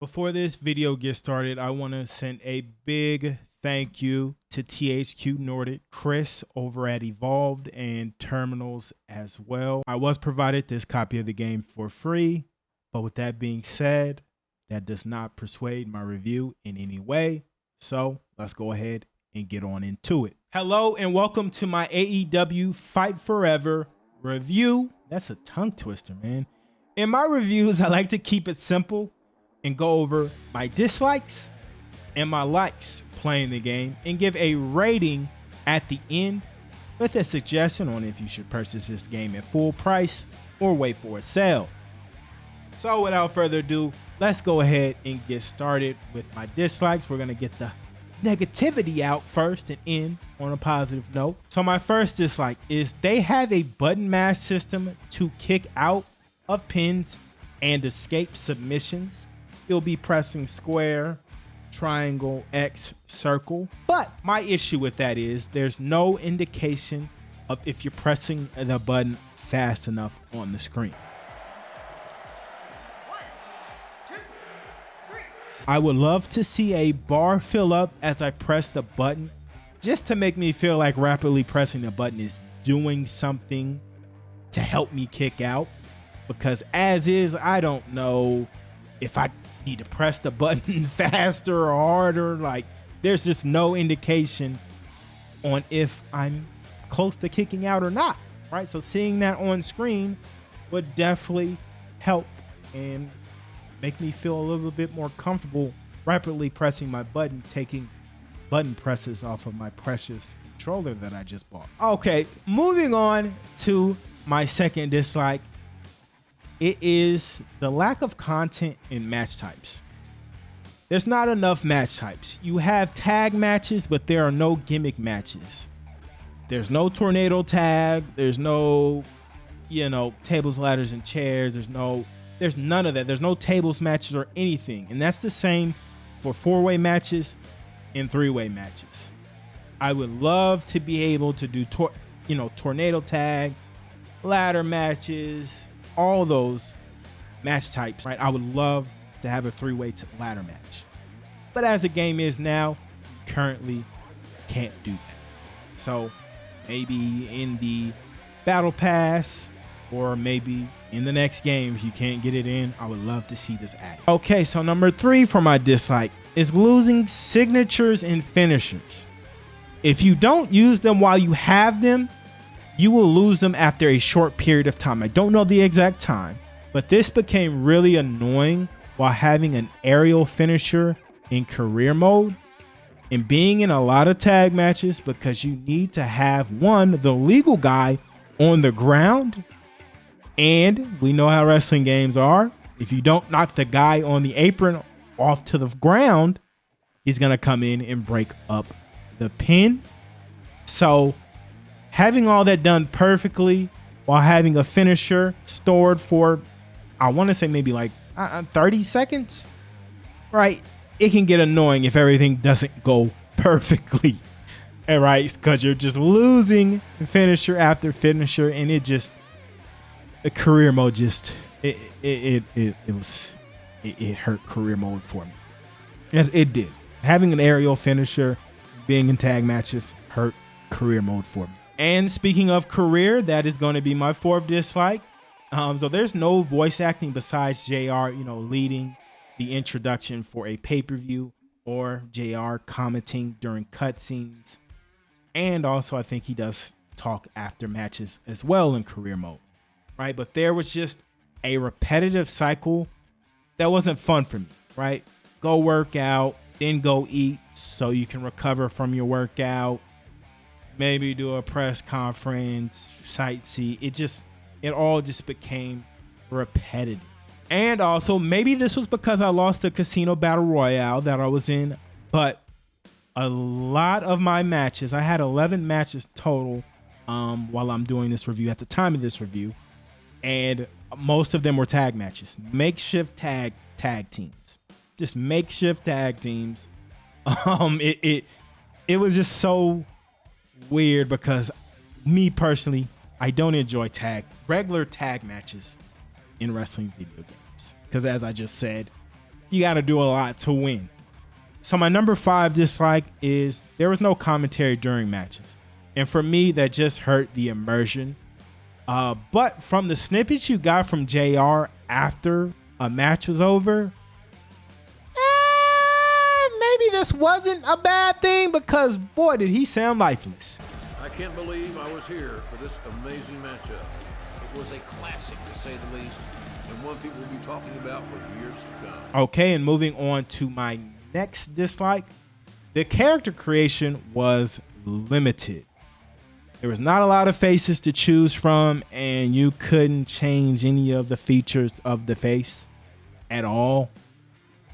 Before this video gets started, I want to send a big thank you to THQ Nordic, Chris over at Evolved, and Terminals as well. I was provided this copy of the game for free, but with that being said, that does not persuade my review in any way. So let's go ahead and get on into it. Hello and welcome to my AEW Fight Forever review. That's a tongue twister, man. In my reviews, I like to keep it simple and go over my dislikes and my likes playing the game and give a rating at the end with a suggestion on if you should purchase this game at full price or wait for a sale. So without further ado, let's go ahead and get started with my dislikes. We're going to get the negativity out first and end on a positive note. So my first dislike is they have a button mash system to kick out of pins and escape submissions. You'll be pressing square, triangle, X, circle. But my issue with that is there's no indication of if you're pressing the button fast enough on the screen. 1, 2, 3. I would love to see a bar fill up as I press the button, just to make me feel like rapidly pressing the button is doing something to help me kick out. Because as is, I don't know if I need to press the button faster or harder. Like, there's just no indication on if I'm close to kicking out or not, right? So seeing that on screen would definitely help and make me feel a little bit more comfortable rapidly pressing my button, taking button presses off of my precious controller that I just bought. Okay, moving on to my second dislike. It is the lack of content in match types. There's not enough match types. You have tag matches, but there are no gimmick matches. There's no tornado tag. There's no, tables, ladders, and chairs. There's none of that. There's no tables matches or anything. And that's the same for 4-way matches and 3-way matches. I would love to be able to do, tornado tag, ladder matches, all those match types, right? I would love to have a 3-way ladder match. But as the game is now, you currently can't do that. So maybe in the battle pass or maybe in the next game, if you can't get it in, I would love to see this added. Okay, so number 3 for my dislike is losing signatures and finishers. If you don't use them while you have them, you will lose them after a short period of time. I don't know the exact time, but this became really annoying while having an aerial finisher in career mode and being in a lot of tag matches because you need to have the legal guy on the ground. And we know how wrestling games are. If you don't knock the guy on the apron off to the ground, he's going to come in and break up the pin. So having all that done perfectly while having a finisher stored for, I want to say maybe like 30 seconds, right? It can get annoying if everything doesn't go perfectly, right? Because you're just losing finisher after finisher, and the career mode it hurt career mode for me. It did. Having an aerial finisher, being in tag matches hurt career mode for me. And speaking of career, that is going to be my 4th dislike. So there's no voice acting besides JR, leading the introduction for a pay-per-view or JR commenting during cutscenes. And also I think he does talk after matches as well in career mode, right? But there was just a repetitive cycle that wasn't fun for me, right? Go work out, then go eat so you can recover from your workout. Maybe do a press conference, sightsee. It all just became repetitive. And also, maybe this was because I lost the Casino Battle Royale that I was in, but a lot of my matches, I had 11 matches total while I'm doing this review at the time of this review, and most of them were tag matches, makeshift tag teams, just makeshift tag teams. It was just so weird because me personally, I don't enjoy regular tag matches in wrestling video games because, as I just said, You got to do a lot to win. So my number 5 dislike is there was no commentary during matches. And for me, that just hurt the immersion. But from the snippets you got from JR after a match was over, maybe this wasn't a bad thing because, boy, did he sound lifeless. I can't believe I was here for this amazing matchup. It was a classic, to say the least, and one people will be talking about for years to come. Okay, and moving on to my next dislike, the character creation was limited. There was not a lot of faces to choose from, and you couldn't change any of the features of the face at all.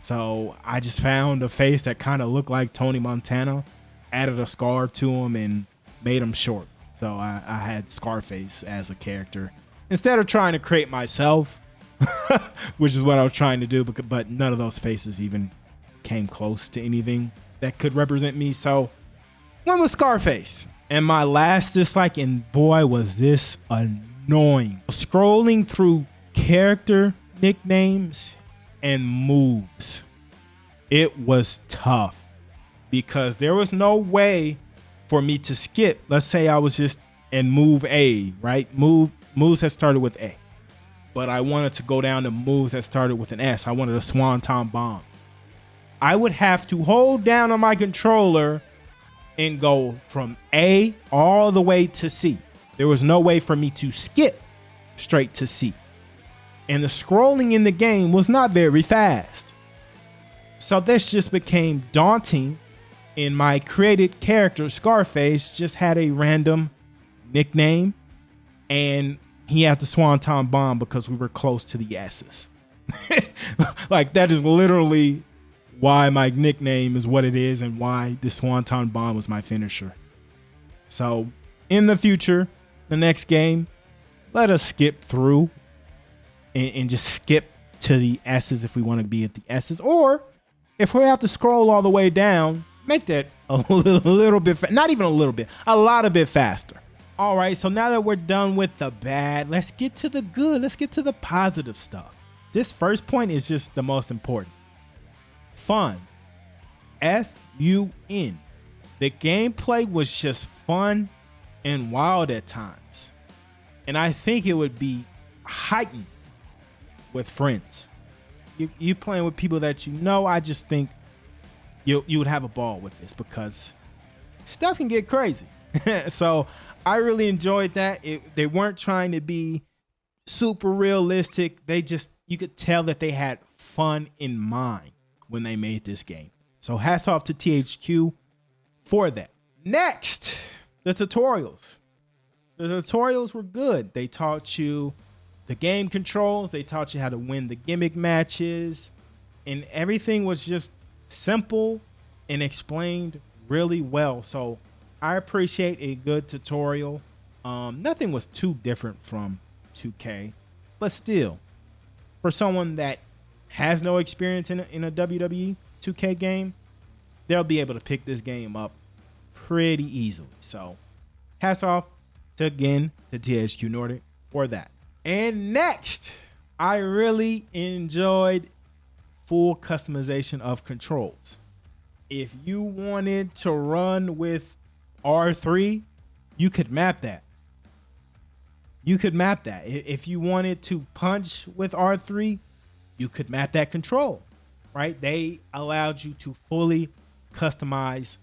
So I just found a face that kind of looked like Tony Montana, added a scar to him, and made him short. So I had Scarface as a character instead of trying to create myself, which is what I was trying to do, but none of those faces even came close to anything that could represent me. So went with Scarface. And my last dislike, and boy, was this annoying. Scrolling through character nicknames and moves, it was tough because there was no way for me to skip. Let's say I was just in move A, right? Moves that started with A, but I wanted to go down to moves that started with an S. I wanted a Swanton Bomb. I would have to hold down on my controller and go from A all the way to C. There was no way for me to skip straight to C. And the scrolling in the game was not very fast. So this just became daunting, and my created character, Scarface, just had a random nickname, and he had the Swanton Bomb because we were close to the S's. Like, that is literally why my nickname is what it is and why the Swanton Bomb was my finisher. So in the future, the next game, let us skip through and just skip to the S's if we want to be at the S's. Or if we have to scroll all the way down, make that a little bit, not even a little bit, a lot of bit faster. All right, so now that we're done with the bad, let's get to the good. Let's get to the positive stuff. This first point is just the most important. Fun. F-U-N. The gameplay was just fun and wild at times. And I think it would be heightened with friends. You playing with people that you know, I just think you would have a ball with this because stuff can get crazy. So I really enjoyed that. They weren't trying to be super realistic. You could tell that they had fun in mind when they made this game. So hats off to THQ for that. Next, the tutorials. The tutorials were good. They taught you the game controls. They taught you how to win the gimmick matches. And everything was just simple and explained really well. So I appreciate a good tutorial. Nothing was too different from 2K. But still, for someone that has no experience in a WWE 2K game, they'll be able to pick this game up pretty easily. So hats off to THQ Nordic for that. And next, I really enjoyed full customization of controls. If you wanted to run with R3, you could map that. If you wanted to punch with R3, you could map that control, right? They allowed you to fully customize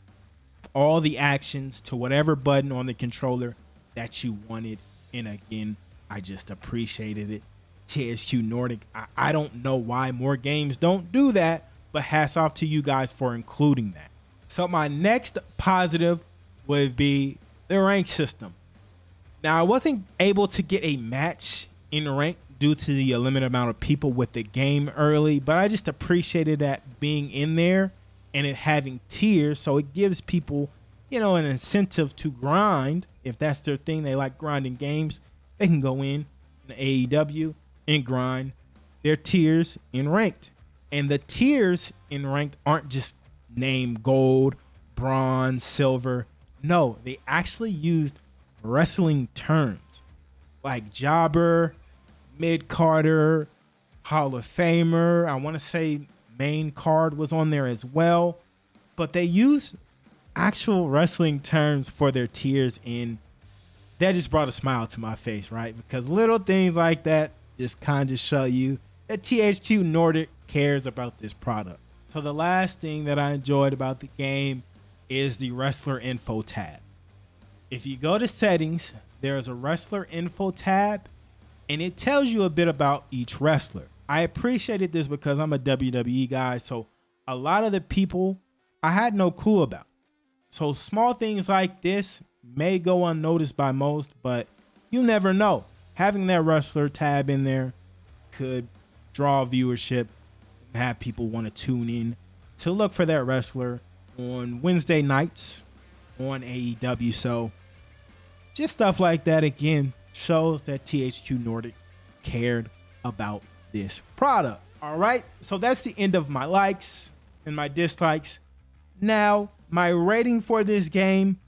all the actions to whatever button on the controller that you wanted. And again, I just appreciated it. THQ Nordic, I don't know why more games don't do that, but hats off to you guys for including that. So my next positive would be the rank system. Now, I wasn't able to get a match in rank due to the limited amount of people with the game early, but I just appreciated that being in there and it having tiers, so it gives people, an incentive to grind. If that's their thing, they like grinding games, they can go in AEW and grind their tiers in ranked. And the tiers in ranked aren't just named gold, bronze, silver. No, they actually used wrestling terms like jobber, mid-carder, Hall of Famer, I want to say main card was on there as well. But they used actual wrestling terms for their tiers, and that just brought a smile to my face, right? Because little things like that just kind of show you that THQ Nordic cares about this product. So the last thing that I enjoyed about the game is the wrestler info tab. If you go to settings, there's a wrestler info tab, and it tells you a bit about each wrestler. I appreciated this because I'm a WWE guy, so a lot of the people I had no clue about. So small things like this may go unnoticed by most, but you never know. Having that wrestler tab in there could draw viewership and have people want to tune in to look for that wrestler on Wednesday nights on AEW. So just stuff like that, again, shows that THQ Nordic cared about this product. All right, so that's the end of my likes and my dislikes. Now, my rating for this game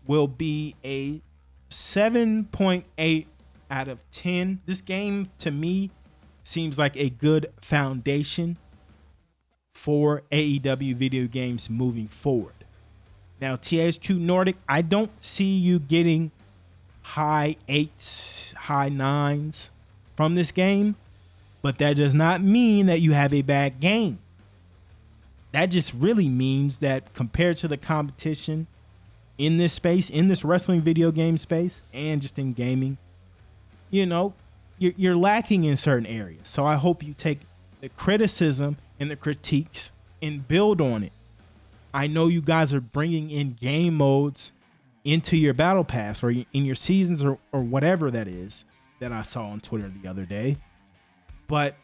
will be a 7.8 out of 10. This game, to me, seems like a good foundation for AEW video games moving forward. Now, THQ Nordic, I don't see you getting high 8s, high 9s from this game, but that does not mean that you have a bad game. That just really means that compared to the competition in this space, in this wrestling video game space, and just in gaming, you know, you're lacking in certain areas. So I hope you take the criticism and the critiques and build on it. I know you guys are bringing in game modes into your battle pass or in your seasons or whatever that is that I saw on Twitter the other day. But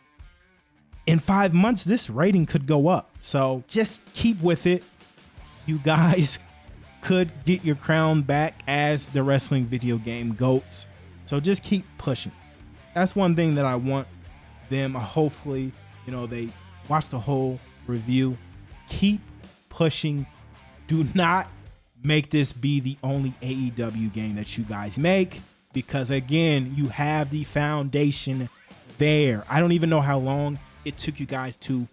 in 5 months, this rating could go up. So just keep with it. You guys could get your crown back as the wrestling video game GOATs. So just keep pushing. That's one thing that I want them. Hopefully, they watch the whole review. Keep pushing. Do not make this be the only AEW game that you guys make, because again, you have the foundation there. I don't even know how long it took you guys to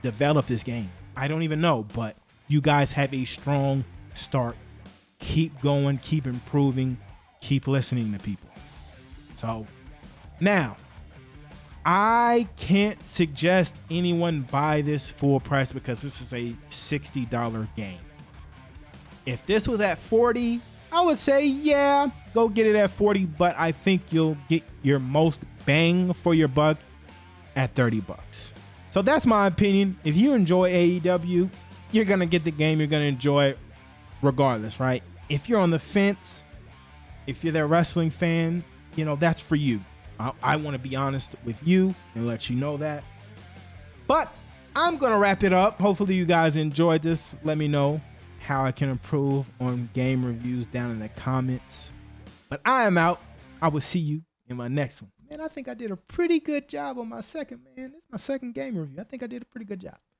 develop this game. I don't even know, but you guys have a strong start. Keep going, keep improving, keep listening to people. So now, I can't suggest anyone buy this full price because this is a $60 game. If this was at $40, I would say, yeah, go get it at $40, but I think you'll get your most bang for your buck at $30. So that's my opinion. If you enjoy AEW, you're going to get the game. You're going to enjoy it regardless, right? If you're on the fence, if you're that wrestling fan, that's for you. I want to be honest with you and let you know that. But I'm going to wrap it up. Hopefully you guys enjoyed this. Let me know how I can improve on game reviews down in the comments. But I am out. I will see you in my next one. Man, I think I did a pretty good job on my second, man. This is my second game review. I think I did a pretty good job.